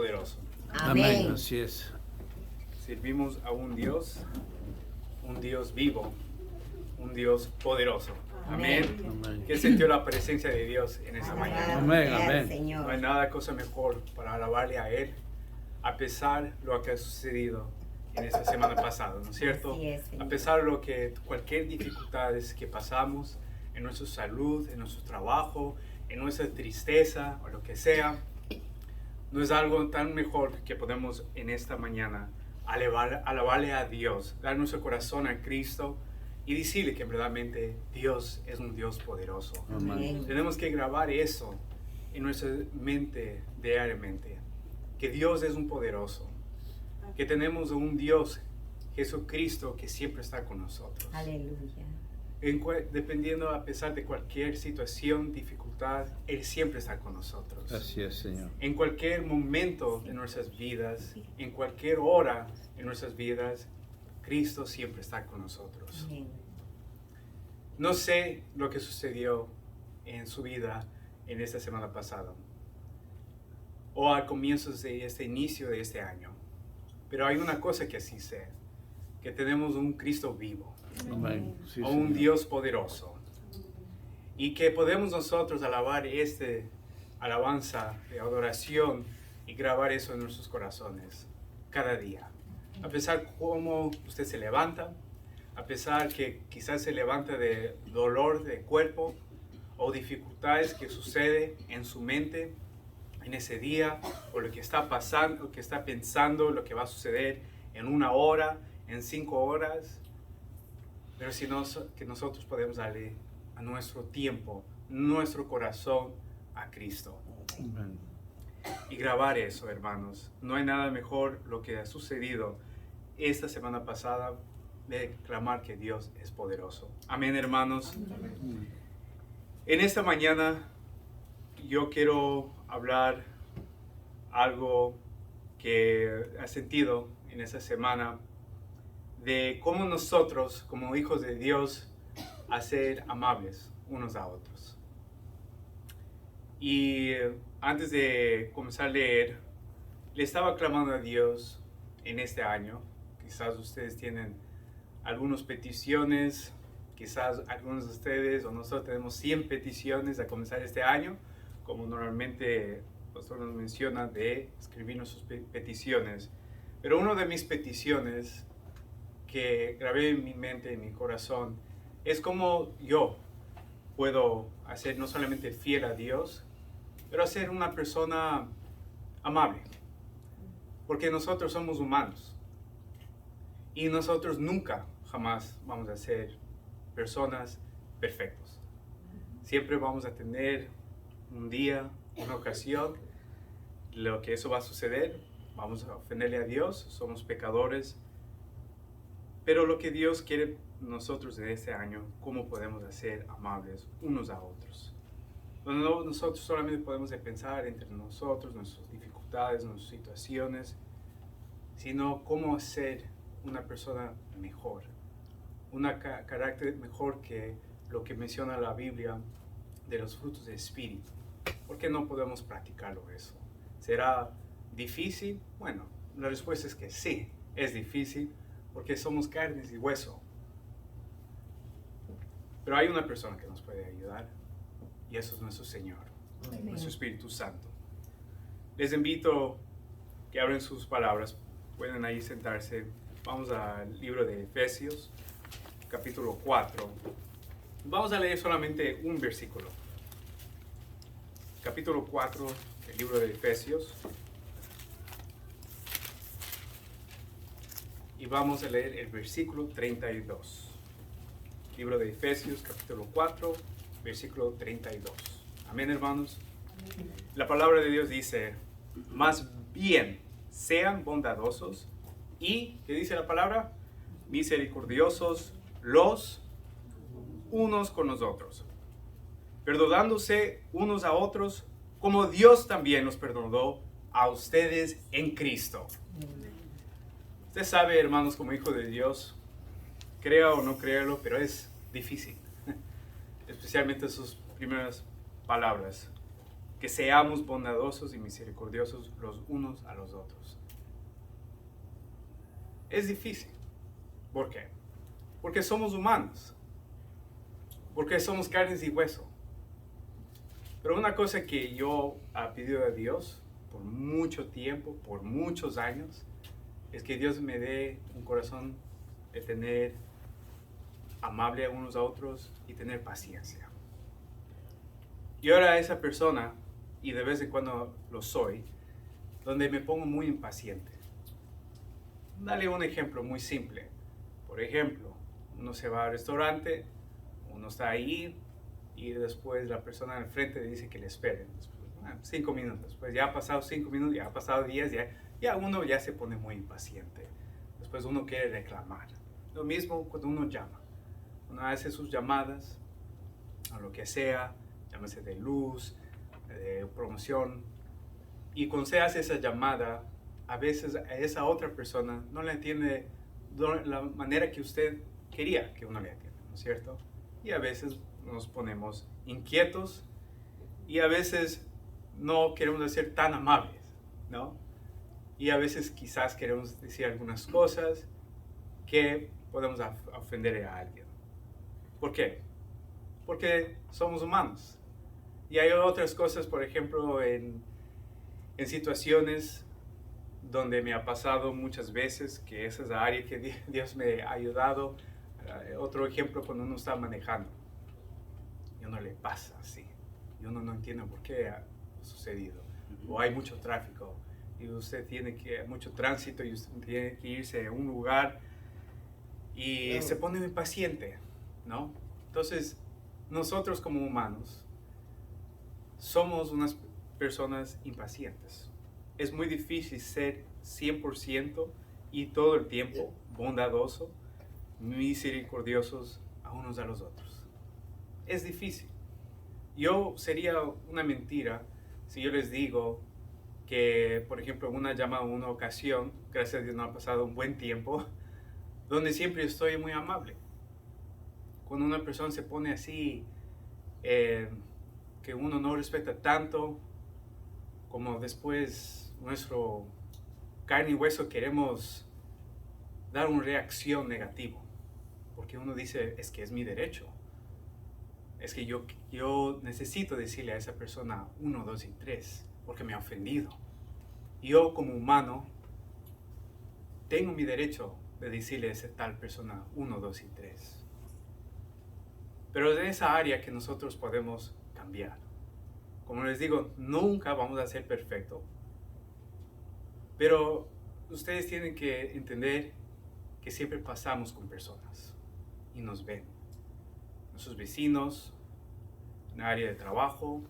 poderoso. Amén. Así es. Servimos a un Dios vivo, un Dios poderoso. Amén. Amén. ¿Qué sintió la presencia de Dios en esta mañana? Amén, amén. Señor. No hay nada cosa mejor para alabarle a Él, a pesar de lo que ha sucedido en esta semana pasada, ¿no es cierto? Así es, Señor. A pesar de lo que cualquier dificultades que pasamos en nuestra salud, en nuestro trabajo, en nuestra tristeza o lo que sea, no es algo tan mejor que podemos en esta mañana alabarle a Dios, dar nuestro corazón a Cristo y decirle que verdaderamente Dios es un Dios poderoso. Amén. Tenemos que grabar eso en nuestra mente diariamente, que Dios es un poderoso, que tenemos un Dios, Jesucristo, que siempre está con nosotros. Aleluya. Dependiendo a pesar de cualquier situación, dificultad, Él siempre está con nosotros. Así es, Señor. En cualquier momento de nuestras vidas, en cualquier hora en nuestras vidas, Cristo siempre está con nosotros. Amén. No sé lo que sucedió en su vida en esta semana pasada o al comienzo de este inicio de este año, pero hay una cosa que sí sé, que tenemos un Cristo vivo, Amén. Sí, o un Señor. Dios poderoso, y que podemos nosotros alabar alabanza de adoración y grabar eso en nuestros corazones cada día. A pesar cómo usted se levanta, a pesar que quizás se levanta de dolor de cuerpo o dificultades que sucede en su mente en ese día, o lo que está pasando, lo que está pensando, lo que va a suceder en 1 hora, en 5 horas, pero si no, que nosotros podemos darle a nuestro tiempo, nuestro corazón a Cristo. Amén. Y grabar eso, hermanos. No hay nada mejor lo que ha sucedido esta semana pasada de clamar que Dios es poderoso. Amén, hermanos. En esta mañana yo quiero hablar algo que ha sentido en esta semana de cómo nosotros, como hijos de Dios, a ser amables unos a otros. Y antes de comenzar a leer, le estaba clamando a Dios en este año. Quizás ustedes tienen algunas peticiones, quizás algunos de ustedes o nosotros tenemos 100 peticiones a comenzar este año, como normalmente el pastor nos menciona de escribir nuestras peticiones. Pero una de mis peticiones que grabé en mi mente, en mi corazón, es cómo yo puedo hacer no solamente fiel a Dios, pero ser una persona amable. Porque nosotros somos humanos. Y nosotros nunca, jamás vamos a ser personas perfectos. Siempre vamos a tener un día, una ocasión, lo que eso va a suceder. Vamos a ofenderle a Dios, somos pecadores. Pero lo que Dios quiere nosotros de este año, cómo podemos ser amables unos a otros. No, nosotros solamente podemos pensar entre nosotros, nuestras dificultades, nuestras situaciones, sino cómo ser una persona mejor, un carácter mejor que lo que menciona la Biblia de los frutos del Espíritu. ¿Por qué no podemos practicarlo eso? ¿Será difícil? Bueno, la respuesta es que sí, es difícil, porque somos carnes y hueso. Pero hay una persona que nos puede ayudar, y eso es nuestro Señor, nuestro Espíritu Santo. Les invito que abren sus palabras, pueden ahí sentarse. Vamos al libro de Efesios, capítulo 4. Vamos a leer solamente un versículo. Capítulo 4 del libro de Efesios. Y vamos a leer el versículo 32. Libro de Efesios, capítulo 4, versículo 32. Amén, hermanos. La palabra de Dios dice: más bien sean bondadosos y, ¿qué dice la palabra? Misericordiosos los unos con los otros, perdonándose unos a otros, como Dios también los perdonó a ustedes en Cristo. Usted sabe, hermanos, como hijo de Dios, crea o no créalo, pero es difícil, especialmente sus primeras palabras, que seamos bondadosos y misericordiosos los unos a los otros. Es difícil. ¿Por qué? Porque somos humanos. Porque somos carnes y hueso. Pero una cosa que yo he pedido a Dios por mucho tiempo, por muchos años, es que Dios me dé un corazón de tener amable a unos a otros y tener paciencia. Yo era esa persona, y de vez en cuando lo soy, donde me pongo muy impaciente. Dale un ejemplo muy simple. Por ejemplo, uno se va al restaurante, uno está ahí y después la persona al frente le dice que le esperen. 5 minutos. Pues ya ha pasado 5 minutos, ya ha pasado 10, ya uno ya se pone muy impaciente. Después uno quiere reclamar. Lo mismo cuando uno llama. Uno hace sus llamadas, o lo que sea, llámese de luz, de promoción. Y cuando se hace esa llamada, a veces a esa otra persona no la entiende de la manera que usted quería que uno le entienda, ¿no es cierto? Y a veces nos ponemos inquietos y a veces no queremos ser tan amables, ¿no? Y a veces quizás queremos decir algunas cosas que podemos ofender a alguien. ¿Por qué? Porque somos humanos. Y hay otras cosas, por ejemplo, en situaciones donde me ha pasado muchas veces, que esa es la área que Dios me ha ayudado. Otro ejemplo, cuando uno está manejando y uno le pasa así, y uno no entiende por qué ha sucedido, o hay mucho tráfico, y usted tiene mucho tránsito, y usted tiene que irse a un lugar, y se pone impaciente, ¿no? Entonces, nosotros como humanos, somos unas personas impacientes. Es muy difícil ser 100% y todo el tiempo bondadoso, misericordiosos a unos a los otros. Es difícil. Yo sería una mentira si yo les digo que, por ejemplo, en una ocasión, gracias a Dios no ha pasado un buen tiempo, donde siempre estoy muy amable. Cuando una persona se pone así, que uno no respeta tanto, como después nuestro carne y hueso queremos dar una reacción negativa, porque uno dice, es que es mi derecho, es que yo necesito decirle a esa persona 1, 2 y 3, porque me ha ofendido. Yo como humano tengo mi derecho de decirle a esa tal persona 1, 2 y 3. Pero es esa área que nosotros podemos cambiar. Como les digo, nunca vamos a ser perfectos. Pero ustedes tienen que entender que siempre pasamos con personas y nos ven. Nuestros vecinos, en el área de trabajo,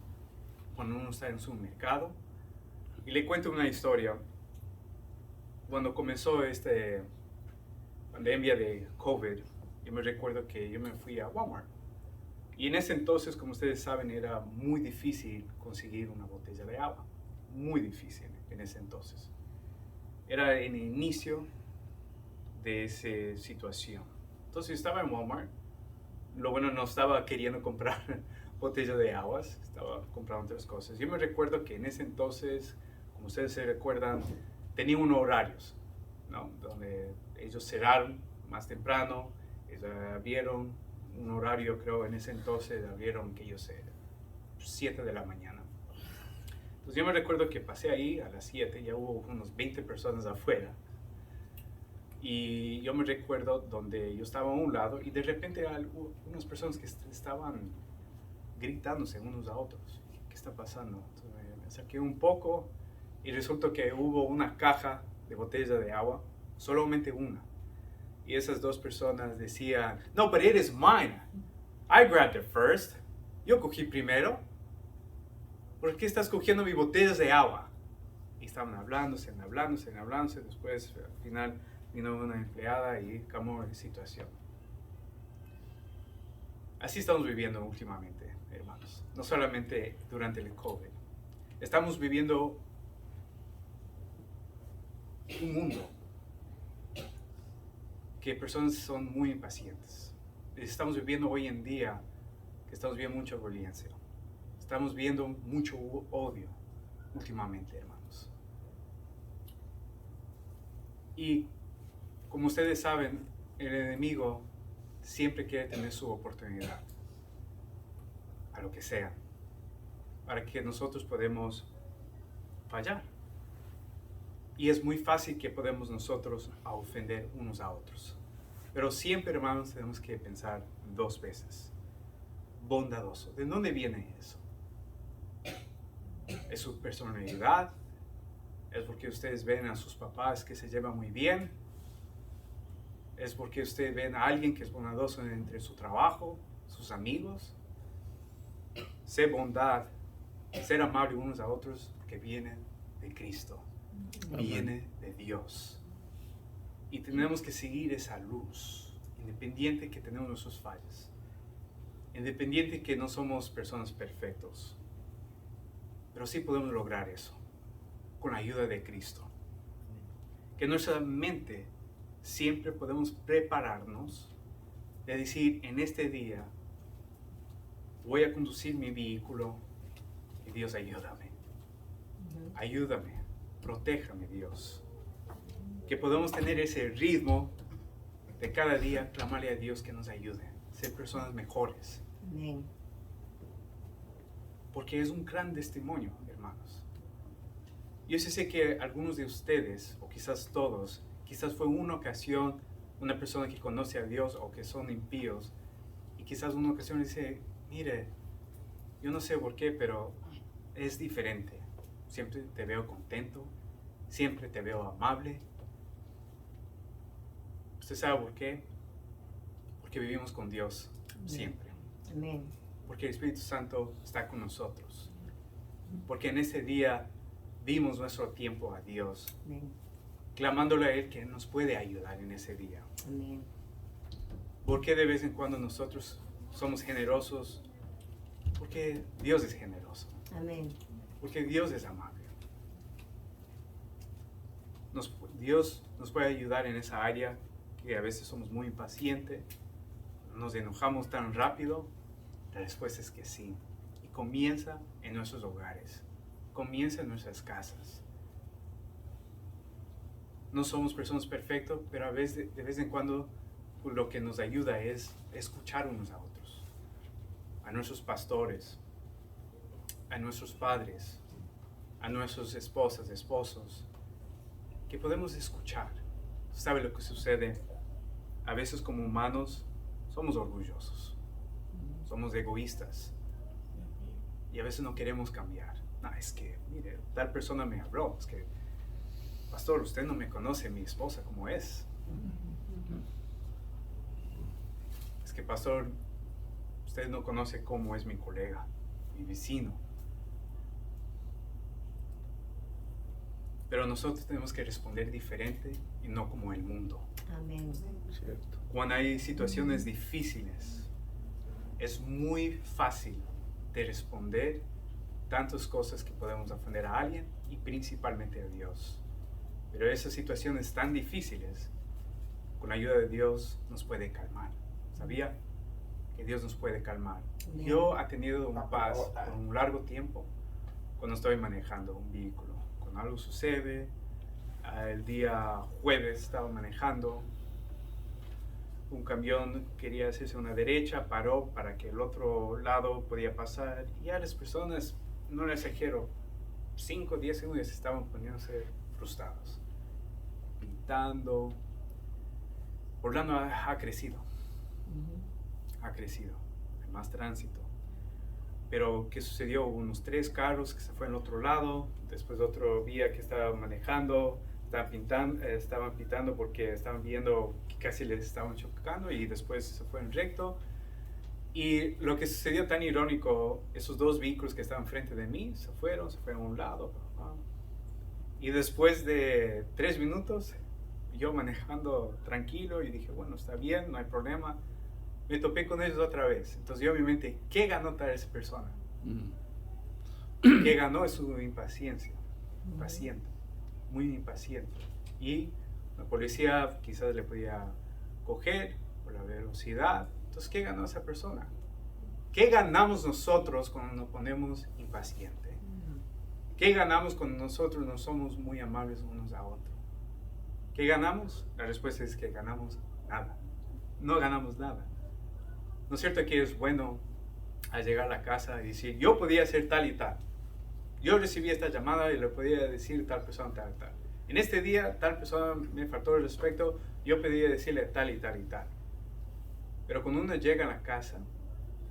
cuando uno está en su mercado. Y le cuento una historia. Cuando comenzó esta pandemia de COVID, yo me recuerdo que yo me fui a Walmart. Y en ese entonces, como ustedes saben, era muy difícil conseguir una botella de agua. Muy difícil en ese entonces. Era en el inicio de esa situación. Entonces estaba en Walmart. Lo bueno, no estaba queriendo comprar botella de aguas, estaba comprando otras cosas. Yo me recuerdo que en ese entonces, como ustedes se recuerdan, tenía unos horarios, ¿no? Donde ellos cerraron más temprano, ellos abrieron un horario, creo, en ese entonces abrieron, que yo sé, 7 de la mañana. Entonces yo me recuerdo que pasé ahí a las 7, ya hubo unos 20 personas afuera. Y yo me recuerdo donde yo estaba a un lado y de repente unas personas que estaban gritándose unos a otros. ¿Qué está pasando? Entonces me acerqué un poco y resultó que hubo una caja de botellas de agua, solamente una. Y esas dos personas decían, no, but it is mine. I grabbed it first. Yo cogí primero. ¿Por qué estás cogiendo mis botellas de agua? Y estaban hablándose. Después, al final, vino una empleada y cambió la situación. Así estamos viviendo últimamente, hermanos. No solamente durante el COVID. Estamos viviendo un mundo que personas son muy impacientes. Estamos viviendo hoy en día que estamos viendo mucha violencia. Estamos viendo mucho odio últimamente, hermanos. Y como ustedes saben, el enemigo siempre quiere tener su oportunidad, a lo que sea, para que nosotros podamos fallar. Y es muy fácil que podemos nosotros ofender unos a otros. Pero siempre, hermanos, tenemos que pensar 2 veces. Bondadoso. ¿De dónde viene eso? ¿Es su personalidad? ¿Es porque ustedes ven a sus papás que se llevan muy bien? ¿Es porque ustedes ven a alguien que es bondadoso entre su trabajo, sus amigos? Ser bondad, ser amable unos a otros, que viene de Cristo. Viene de Dios. Y tenemos que seguir esa luz, independiente que tenemos nuestras fallas, independiente que no somos personas perfectos, pero sí podemos lograr eso con la ayuda de Cristo. Que nuestra mente siempre podemos prepararnos de decir, en este día voy a conducir mi vehículo y Dios ayúdame, ayúdame. Protéjame, Dios. Que podamos tener ese ritmo de cada día, clamarle a Dios que nos ayude, ser personas mejores. Amén. Porque es un gran testimonio, hermanos. Yo sé que algunos de ustedes, o quizás todos, quizás fue una ocasión, una persona que conoce a Dios o que son impíos, y quizás una ocasión dice, mire, yo no sé por qué, pero es diferente. Siempre te veo contento, siempre te veo amable. ¿Usted sabe por qué? Porque vivimos con Dios siempre. Amén. Porque el Espíritu Santo está con nosotros. Porque en ese día dimos nuestro tiempo a Dios, Amén. clamándole a Él que nos puede ayudar en ese día. Amén. Porque de vez en cuando nosotros somos generosos, porque Dios es generoso. Amén. Porque Dios es amable. Dios nos puede ayudar en esa área que a veces somos muy impacientes, nos enojamos tan rápido. La respuesta es que sí. Y comienza en nuestros hogares, comienza en nuestras casas. No somos personas perfectas, pero de vez en cuando lo que nos ayuda es escuchar unos a otros, a nuestros pastores, a nuestros padres, a nuestras esposas, esposos, que podemos escuchar. ¿Sabe lo que sucede? A veces como humanos somos orgullosos, somos egoístas y a veces no queremos cambiar. No, es que, mire, tal persona me habló, es que, pastor, usted no me conoce mi esposa como es. Es que, pastor, usted no conoce cómo es mi colega, mi vecino. Pero nosotros tenemos que responder diferente y no como el mundo. Amén. Cierto. Cuando hay situaciones difíciles, es muy fácil de responder tantas cosas que podemos ofender a alguien y principalmente a Dios. Pero esas situaciones tan difíciles, con la ayuda de Dios, nos puede calmar. ¿Sabía? Que Dios nos puede calmar. Amén. Yo he tenido una paz por un largo tiempo cuando estoy manejando un vehículo. Cuando algo sucede, el día jueves estaba manejando, un camión quería hacerse una derecha, paró para que el otro lado podía pasar y a las personas, no les exagero, 5 o 10 segundos estaban poniéndose frustrados, pintando. Orlando ha crecido, ha crecido, hay más tránsito. Pero ¿qué sucedió? Hubo unos 3 carros que se fueron al otro lado, después otro vía que estaba manejando, estaban pitando porque estaban viendo que casi les estaban chocando y después se fueron recto. Y lo que sucedió tan irónico, esos 2 vehículos que estaban frente de mí se fueron a un lado. Y después de 3 minutos, yo manejando tranquilo y dije, bueno, está bien, no hay problema. Me topé con ellos otra vez. Entonces yo en mi mente, ¿qué ganó tal esa persona? ¿Qué ganó? Es su impaciencia. Impaciente. Muy impaciente. Y la policía quizás le podía coger por la velocidad. Entonces, ¿qué ganó esa persona? ¿Qué ganamos nosotros cuando nos ponemos impacientes? ¿Qué ganamos cuando nosotros no somos muy amables unos a otros? ¿Qué ganamos? La respuesta es que ganamos nada. No ganamos nada. ¿No es cierto que es bueno al llegar a la casa y decir, yo podía hacer tal y tal? Yo recibí esta llamada y le podía decir tal persona, tal, tal. En este día, tal persona me faltó el respeto, yo podía decirle tal y tal y tal. Pero cuando uno llega a la casa,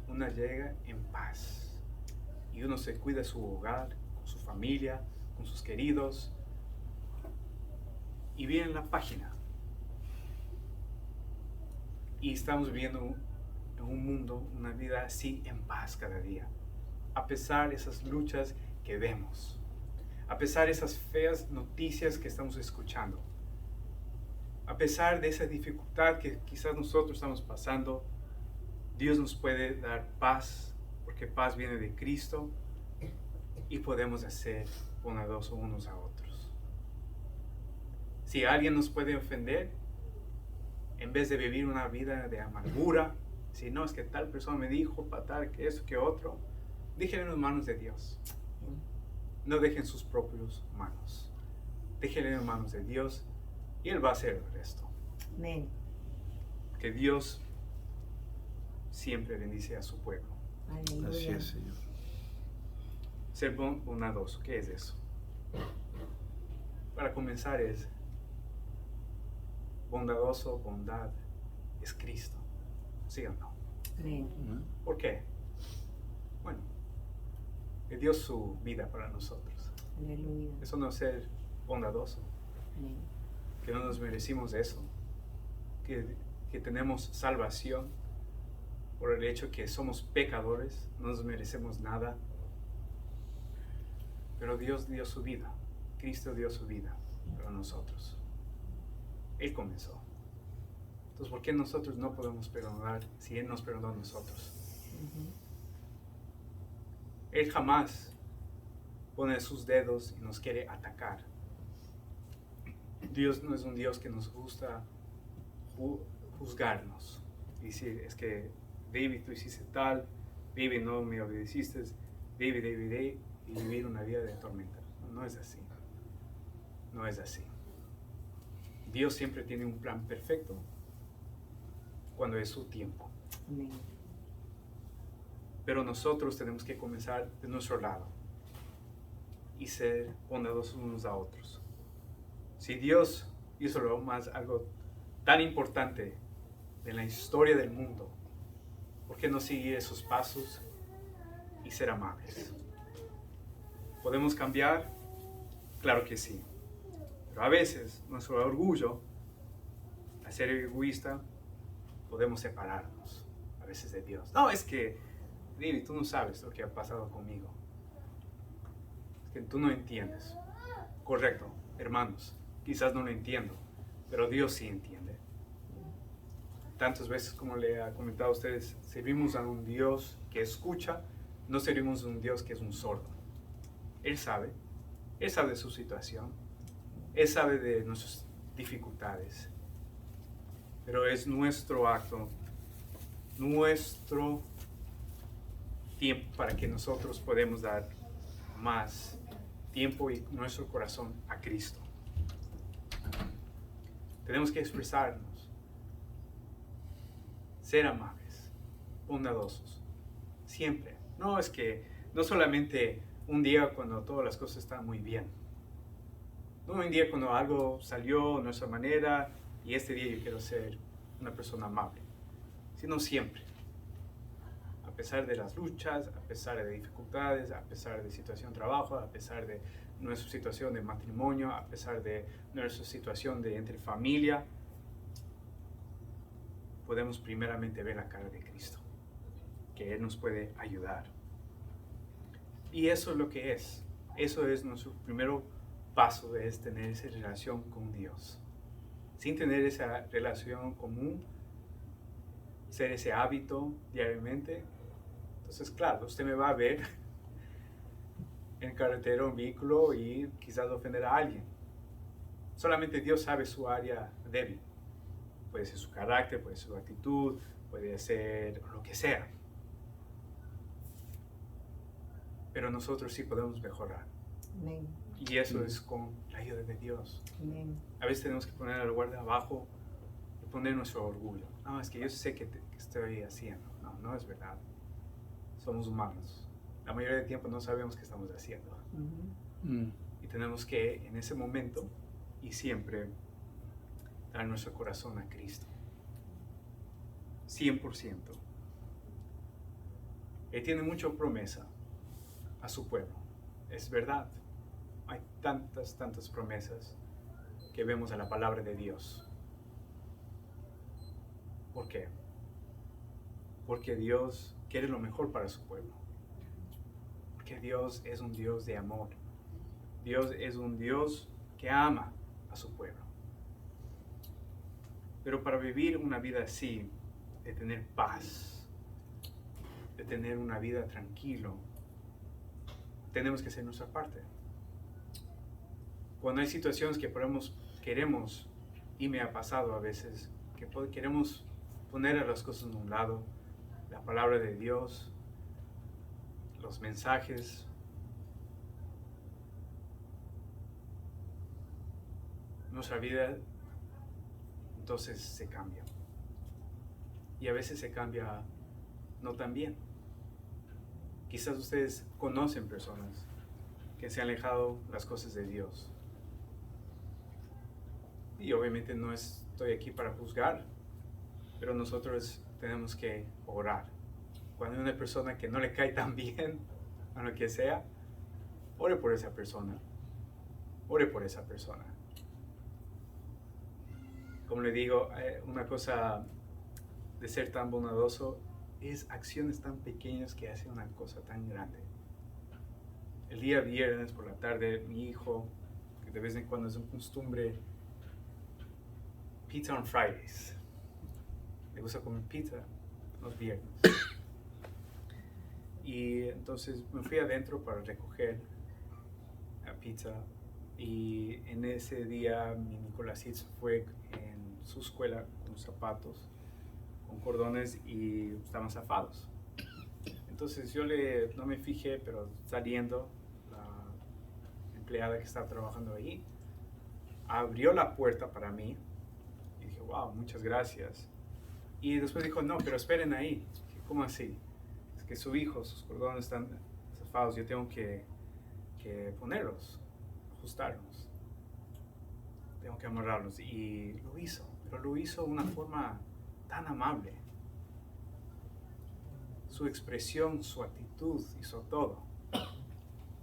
uno llega en paz. Y uno se cuida de su hogar, con su familia, con sus queridos. Y viene la página. Y estamos viviendo en un mundo, una vida así en paz cada día. A pesar de esas luchas que vemos. A pesar de esas feas noticias que estamos escuchando. A pesar de esa dificultad que quizás nosotros estamos pasando, Dios nos puede dar paz, porque paz viene de Cristo y podemos ser bondadosos unos a otros. Si alguien nos puede ofender, en vez de vivir una vida de amargura, si no es que tal persona me dijo, para tal, que eso, que otro, déjenlo en las manos de Dios. No dejen sus propias manos. Déjenlo en las manos de Dios y Él va a hacer el resto. Amén. Que Dios siempre bendice a su pueblo. Aleluya. Así es, Señor. Ser bondadoso, ¿qué es eso? Para comenzar es bondadoso, bondad, es Cristo. ¿Sí o no? Amén. ¿Por qué? Bueno, Él dio su vida para nosotros. Aleluya. Eso no es ser bondadoso, Amén. que no nos merecimos eso, que tenemos salvación por el hecho que somos pecadores, no nos merecemos nada. Pero Dios dio su vida, Cristo dio su vida para nosotros. Él comenzó. Entonces, ¿por qué nosotros no podemos perdonar si Él nos perdonó a nosotros? Él jamás pone sus dedos y nos quiere atacar. Dios no es un Dios que nos gusta juzgarnos y decir, es que David, tú hiciste tal, David, no me obedeciste, David, y vivir una vida de tormenta. No es así. No es así. Dios siempre tiene un plan perfecto cuando es su tiempo. Amén. Pero nosotros tenemos que comenzar de nuestro lado y ser bondadosos unos a otros. Si Dios hizo algo tan importante en la historia del mundo, ¿por qué no seguir esos pasos y ser amables? ¿Podemos cambiar? Claro que sí. Pero a veces nuestro orgullo, al ser egoísta, podemos separarnos a veces de Dios. No, es que, David, tú no sabes lo que ha pasado conmigo. Es que tú no entiendes. Correcto, hermanos, quizás no lo entiendo, pero Dios sí entiende. Tantas veces como le ha comentado a ustedes, servimos a un Dios que escucha, no servimos a un Dios que es un sordo. Él sabe de su situación, Él sabe de nuestras dificultades, pero es nuestro acto, nuestro tiempo para que nosotros podamos dar más tiempo y nuestro corazón a Cristo. Tenemos que expresarnos, ser amables, bondadosos, siempre. No es que, no solamente un día cuando todas las cosas están muy bien. No un día cuando algo salió de nuestra manera y este día yo quiero ser una persona amable. Sino siempre. A pesar de las luchas, a pesar de dificultades, a pesar de situación de trabajo, a pesar de nuestra situación de matrimonio, a pesar de nuestra situación de entre familia, podemos primeramente ver la cara de Cristo, que Él nos puede ayudar. Y eso es lo que es. Eso es nuestro primer paso, es tener esa relación con Dios. Sin tener esa relación común, ser ese hábito diariamente, entonces claro, usted me va a ver en carretera, un vehículo y quizás ofender a alguien. Solamente Dios sabe su área débil. Puede ser su carácter, puede ser su actitud, puede ser lo que sea. pero nosotros sí podemos mejorar. Amén. Y eso es con la ayuda de Dios. Amén. A veces tenemos que poner el guardia abajo y poner nuestro orgullo. No, es que yo sé que estoy haciendo. No, no es verdad. Somos humanos. La mayoría del tiempo no sabemos qué estamos haciendo. Ujú. Y tenemos que, en ese momento y siempre, dar nuestro corazón a Cristo. 100%. Él tiene mucha promesa a su pueblo. Es verdad. Hay tantas promesas que vemos en la palabra de Dios. ¿Por qué? Porque Dios quiere lo mejor para su pueblo. Porque Dios es un Dios de amor. Dios es un Dios que ama a su pueblo. Pero para vivir una vida así, de tener paz, de tener una vida tranquilo, tenemos que hacer nuestra parte. Cuando hay situaciones que queremos, y me ha pasado a veces, que queremos poner a las cosas en un lado, la palabra de Dios, los mensajes, nuestra vida entonces se cambia. Y a veces se cambia no tan bien. Quizás ustedes conocen personas que se han alejado las cosas de Dios. Y obviamente no estoy aquí para juzgar, pero nosotros tenemos que orar. Cuando hay una persona que no le cae tan bien, a lo que sea, ore por esa persona. Ore por esa persona. Como le digo, una cosa de ser tan bondadoso es acciones tan pequeñas que hacen una cosa tan grande. El día viernes por la tarde, mi hijo, que de vez en cuando es una costumbre, pizza on Fridays. Le gusta comer pizza los viernes. Y entonces me fui adentro para recoger la pizza. Y en ese día mi Nicolásito fue en su escuela con zapatos, con cordones y estaban zafados. Entonces yo no me fijé, pero saliendo, la empleada que estaba trabajando ahí abrió la puerta para mí y dije, wow, muchas gracias. Y después dijo, no, pero esperen ahí. Dije, ¿cómo así? Es que su hijo, sus cordones están zafados, yo tengo que ponerlos, ajustarlos. Tengo que amarrarlos. Y lo hizo, pero lo hizo de una forma tan amable. Su expresión, su actitud, hizo todo.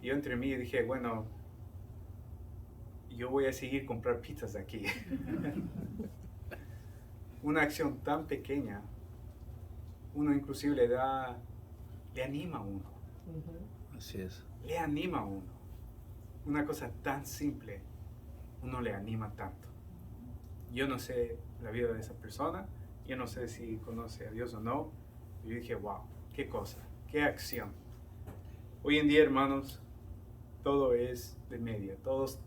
Y yo entre mí dije, bueno, yo voy a seguir comprar pizzas de aquí. Una acción tan pequeña, uno inclusive le anima a uno. Ujú. Así es. Le anima a uno. Una cosa tan simple, uno le anima tanto. Yo no sé la vida de esa persona, yo no sé si conoce a Dios o no. Yo dije, wow, qué cosa, qué acción. Hoy en día, hermanos, todo es de media. Todos,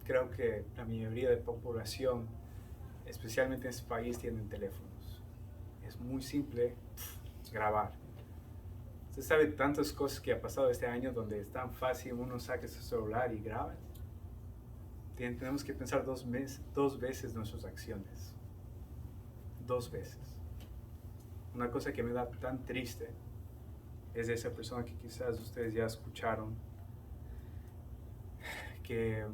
creo que la mayoría de la población, especialmente en este país, tienen teléfonos. Es muy simple grabar. Usted sabe tantas cosas que ha pasado este año donde es tan fácil uno saca su celular y graba. Tenemos que pensar dos veces nuestras acciones. 2 veces. Una cosa que me da tan triste es de esa persona que quizás ustedes ya escucharon, que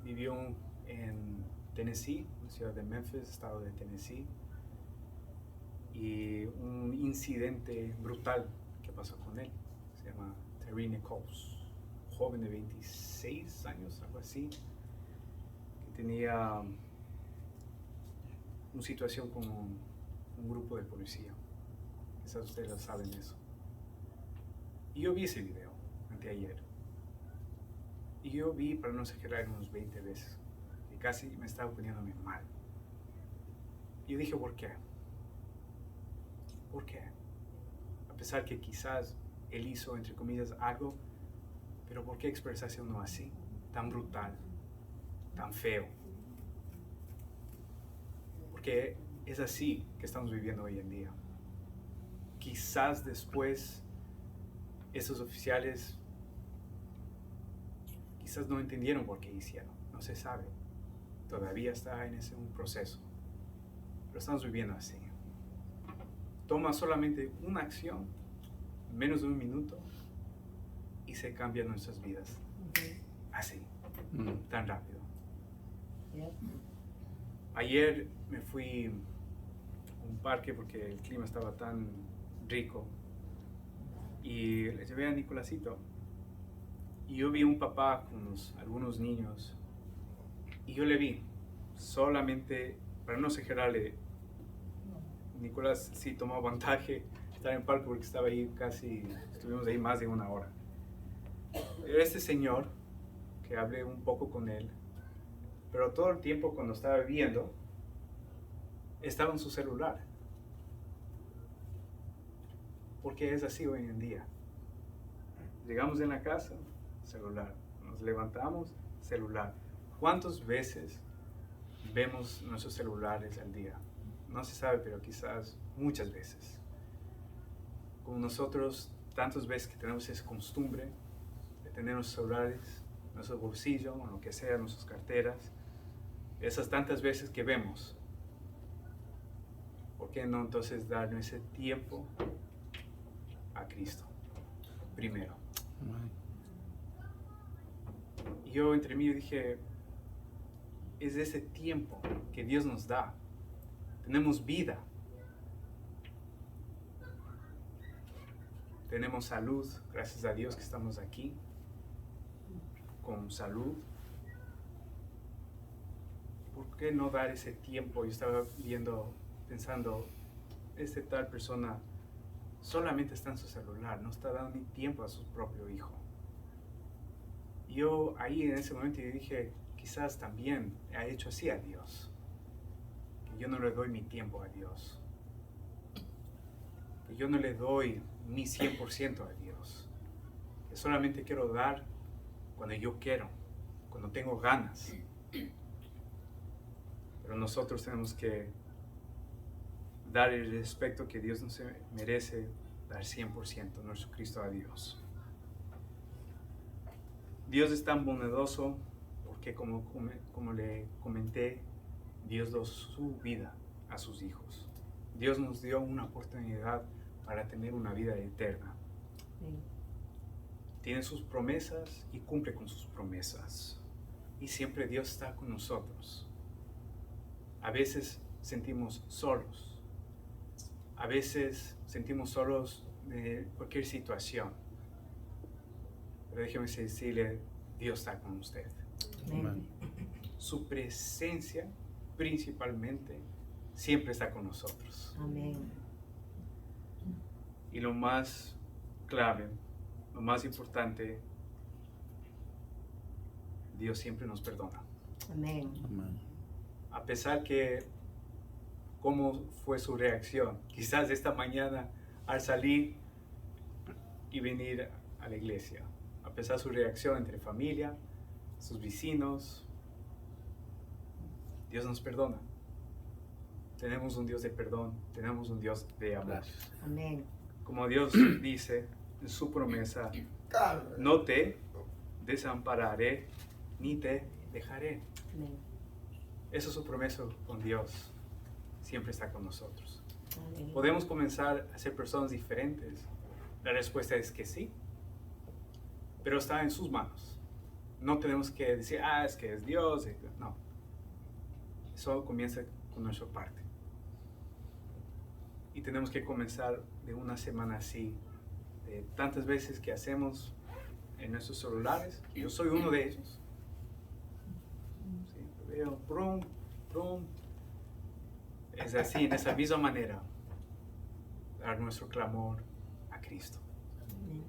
vivió en Tennessee, en la ciudad de Memphis, estado de Tennessee, y un incidente brutal que pasó con él. Se llama Terry Nichols, un joven de 26 años, algo así, que tenía una situación con un grupo de policía. Quizás ustedes lo saben eso. Y yo vi ese video anteayer. Y yo vi, para no exagerar, unos 20 veces. Y casi me estaba poniéndome mal. Y yo dije, ¿por qué? ¿Por qué? A pesar que quizás él hizo, entre comillas, algo, pero ¿por qué expresarse uno así? Tan brutal, tan feo. Porque es así que estamos viviendo hoy en día. Quizás después Esos oficiales quizás no entendieron por qué hicieron, no se sabe. Todavía está en un proceso. Pero estamos viviendo así. Toma solamente una acción, menos de un minuto, y se cambian nuestras vidas. Así, tan rápido. Yep. Ayer me fui a un parque porque el clima estaba tan rico y le llevé a Nicolásito. Y yo vi un papá con algunos niños y yo le vi, solamente para no exagerarle, Nicolás sí tomó avantaje de estar en el parque porque estaba ahí estuvimos ahí más de una hora. Pero este señor, que hablé un poco con él, pero todo el tiempo cuando estaba viendo, estaba en su celular. Porque es así hoy en día. Llegamos en la casa, celular. Nos levantamos, celular. ¿Cuántas veces vemos nuestros celulares al día? No se sabe, pero quizás muchas veces. Como nosotros, tantas veces que tenemos esa costumbre de tener nuestros celulares, nuestro bolsillo, o lo que sea, nuestras carteras, esas tantas veces que vemos, ¿por qué no entonces darle ese tiempo a Cristo primero? Y yo entre mí dije, es ese tiempo que Dios nos da. Tenemos vida. Tenemos salud, gracias a Dios que estamos aquí, con salud. ¿Por qué no dar ese tiempo? Yo estaba pensando, tal persona solamente está en su celular, no está dando ni tiempo a su propio hijo. Y yo ahí en ese momento dije, quizás también ha hecho así a Dios. Que yo no le doy mi tiempo a Dios. Que yo no le doy mi 100% a Dios. Que solamente quiero dar cuando yo quiero, cuando tengo ganas. Pero nosotros tenemos que dar el respeto que Dios nos merece, dar 100% nuestro Cristo a Dios. Dios es tan bondadoso porque como le comenté, Dios dio su vida a sus hijos. Dios nos dio una oportunidad para tener una vida eterna. Sí. Tiene sus promesas y cumple con sus promesas. Y siempre Dios está con nosotros. A veces sentimos solos. A veces sentimos solos de cualquier situación. Pero déjeme decirle, Dios está con usted. Amén. Su presencia principalmente siempre está con nosotros. Amén. Y lo más clave, lo más importante, Dios siempre nos perdona. Amén. A pesar que, ¿cómo fue su reacción? Quizás esta mañana al salir y venir a la iglesia. A pesar de su reacción entre familia, sus vecinos, Dios nos perdona. Tenemos un Dios de perdón, tenemos un Dios de amor. Gracias. Amén. Como Dios dice en su promesa, no te desampararé ni te dejaré. Amén. Esa es su promesa con Dios. Siempre está con nosotros. Aleluya. ¿Podemos comenzar a ser personas diferentes? La respuesta es que sí. Pero está en sus manos. No tenemos que decir, es que es Dios. No. Eso comienza con nuestra parte. Y tenemos que comenzar de una semana así. De tantas veces que hacemos en nuestros celulares. Yo soy uno de ellos. Sí, veo, brum, brum. Es así, en esa misma manera. Dar nuestro clamor a Cristo. Amén.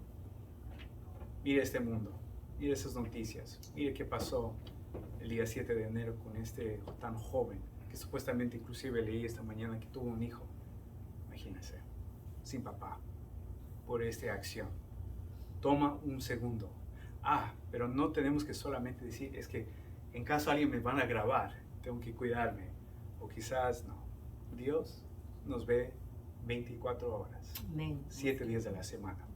Mire este mundo, mire esas noticias, mire qué pasó el día 7 de enero con tan joven, que supuestamente inclusive leí esta mañana que tuvo un hijo, imagínense, sin papá, por esta acción. Toma un segundo. Pero no tenemos que solamente decir, es que en caso alguien me van a grabar, tengo que cuidarme, o quizás no. Dios nos ve 24 horas, Amén. 7 días de la semana.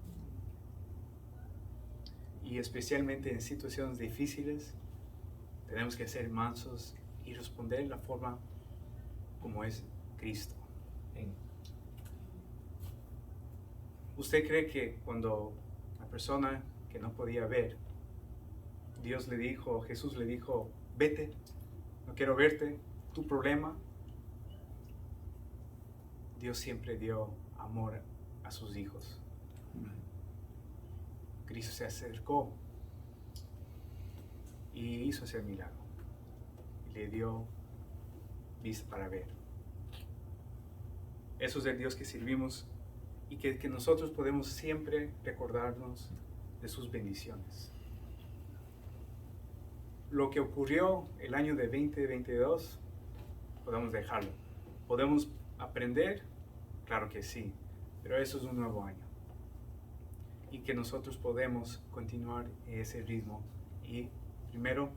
Y especialmente en situaciones difíciles, tenemos que ser mansos y responder de la forma como es Cristo. ¿Usted cree que cuando la persona que no podía ver, Jesús le dijo, vete, no quiero verte, tu problema? Dios siempre dio amor a sus hijos. Cristo se acercó y hizo ese milagro. Y le dio vista para ver. Eso es el Dios que servimos y que nosotros podemos siempre recordarnos de sus bendiciones. Lo que ocurrió el año de 2022, podemos dejarlo. ¿Podemos aprender? Claro que sí, pero eso es un nuevo año. Y que nosotros podemos continuar ese ritmo y primero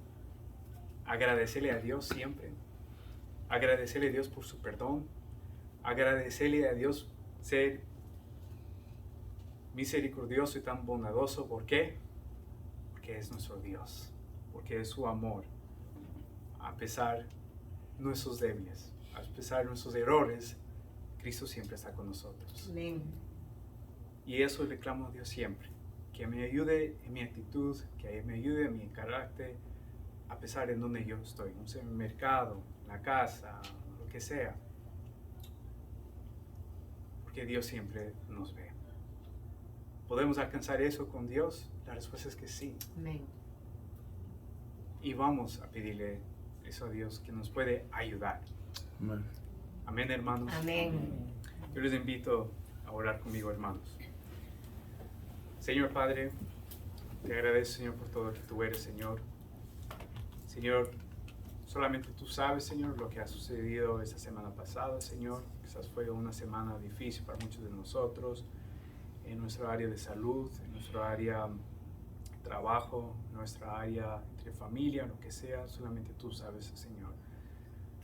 agradecerle a Dios siempre, agradecerle a Dios por su perdón, agradecerle a Dios ser misericordioso y tan bondadoso. ¿Por qué? Porque es nuestro Dios, porque es su amor, a pesar de nuestros débiles, a pesar de nuestros errores, Cristo siempre está con nosotros. Amén. Y eso le clamo a Dios siempre, que me ayude en mi actitud, que me ayude en mi carácter, a pesar de donde yo estoy, no sé, en el mercado, en la casa, lo que sea. Porque Dios siempre nos ve. ¿Podemos alcanzar eso con Dios? La respuesta es que sí. Amén. Y vamos a pedirle eso a Dios, que nos puede ayudar. Amén. Amén, hermanos. Amén. Yo les invito a orar conmigo, hermanos. Señor Padre, te agradezco, Señor, por todo lo que tú eres, Señor. Señor, solamente tú sabes, Señor, lo que ha sucedido esta semana pasada, Señor. Quizás fue una semana difícil para muchos de nosotros, en nuestra área de salud, en nuestra área de trabajo, en nuestra área entre familia, lo que sea. Solamente tú sabes, Señor.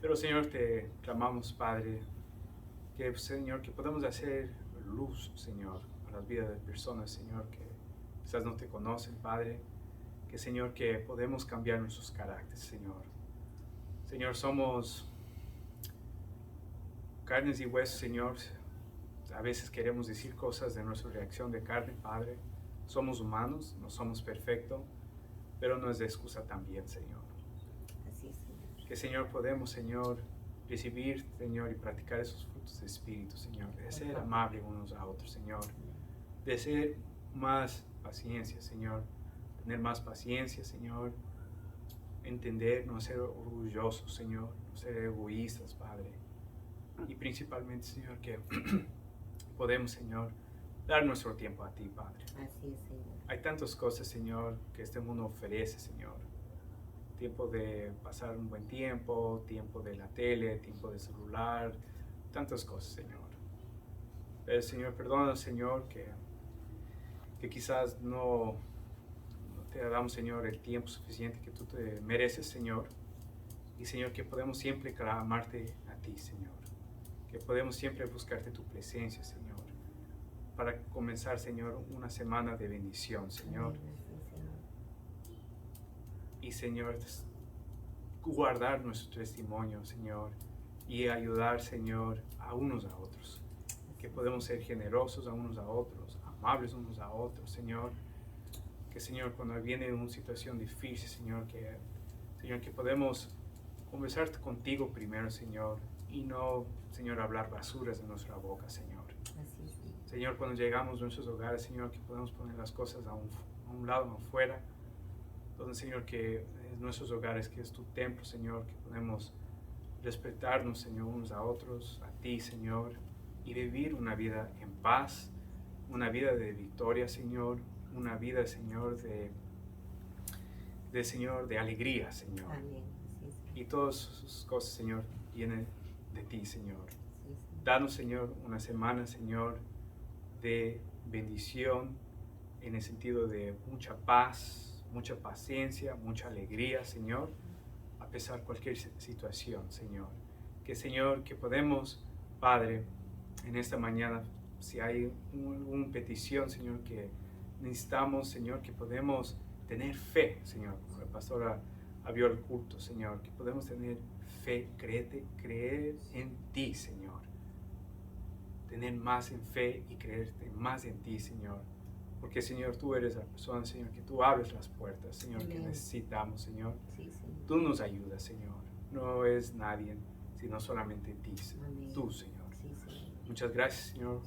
Pero, Señor, te clamamos, Padre, que, Señor, que podamos hacer luz, Señor, a las vidas de personas, Señor, que quizás no te conocen, Padre. Que, Señor, que podemos cambiar nuestros caracteres, Señor. Señor, somos carnes y huesos, Señor. A veces queremos decir cosas de nuestra reacción de carne, Padre. Somos humanos, no somos perfectos, pero no es de excusa también, Señor. Así es, Señor. Que, Señor, podemos, Señor, recibir, Señor, y practicar esos frutos de Espíritu, Señor. De ser amables unos a otros, Señor. De ser más paciencia, Señor. Tener más paciencia, Señor. Entender, no ser orgullosos, Señor. No ser egoístas, Padre. Y principalmente, Señor, que podemos, Señor, dar nuestro tiempo a ti, Padre. Así es, Señor. Hay tantas cosas, Señor, que este mundo ofrece, Señor. Tiempo de pasar un buen tiempo, tiempo de la tele, tiempo de celular, tantas cosas, Señor. Pero, Señor, perdona, Señor, que quizás no te damos, Señor, el tiempo suficiente que tú te mereces, Señor. Y, Señor, que podemos siempre clamarte a ti, Señor. Que podemos siempre buscarte tu presencia, Señor. Para comenzar, Señor, una semana de bendición, Señor. Amén. Así es, Señor. Y, Señor, guardar nuestro testimonio, Señor, y ayudar, Señor, a unos a otros. Que podemos ser generosos a unos a otros, amables unos a otros, Señor. Que, Señor, cuando viene una situación difícil, Señor, que podemos conversar contigo primero, Señor, y no, Señor, hablar basuras de nuestra boca, Señor. Así es, Señor. Señor, cuando llegamos a nuestros hogares, Señor, que podemos poner las cosas a un lado, afuera. Donde, Señor, que en nuestros hogares, que es tu templo, Señor, que podemos respetarnos, Señor, unos a otros, a ti, Señor, y vivir una vida en paz, una vida de victoria, Señor, una vida, Señor, Señor, de alegría, Señor. Amén. Así es, Señor. Y todas sus cosas, Señor, vienen de ti, Señor. Así es, Señor. Danos, Señor, una semana, Señor, de bendición en el sentido de mucha paz, mucha paciencia, mucha alegría, Señor, a pesar de cualquier situación, Señor. Que, Señor, que podemos, Padre, en esta mañana, si hay una petición, Señor, que necesitamos, Señor, que podemos tener fe, Señor. La pastora abrió el culto, Señor, que podemos tener fe, creer en ti, Señor. Tener más en fe y creerte más en ti, Señor. Porque, Señor, tú eres la persona, Señor, que tú abres las puertas, Señor, que Amén. necesitamos, Señor. Sí, Señor. Tú nos ayudas, Señor. No es nadie, sino solamente ti, Amén. tú, Señor. Sí, Señor. Muchas gracias, Señor,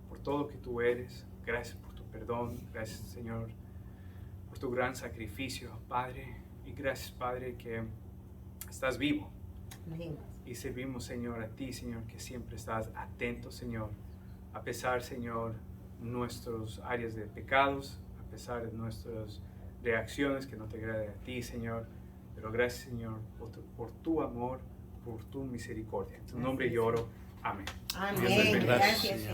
por todo lo que tú eres. Gracias por tu perdón. Gracias, Señor, por tu gran sacrificio, Padre. Y gracias, Padre, que estás vivo. Amén. Y servimos, Señor, a ti, Señor, que siempre estás atento, Señor. A pesar, Señor, nuestras áreas de pecados, a pesar de nuestras reacciones que no te agradan a ti, Señor. Pero gracias, Señor, por tu amor, por tu misericordia. En tu nombre Gracias. lloro. Amén. Amén. Dios les bendiga. Gracias, Señor.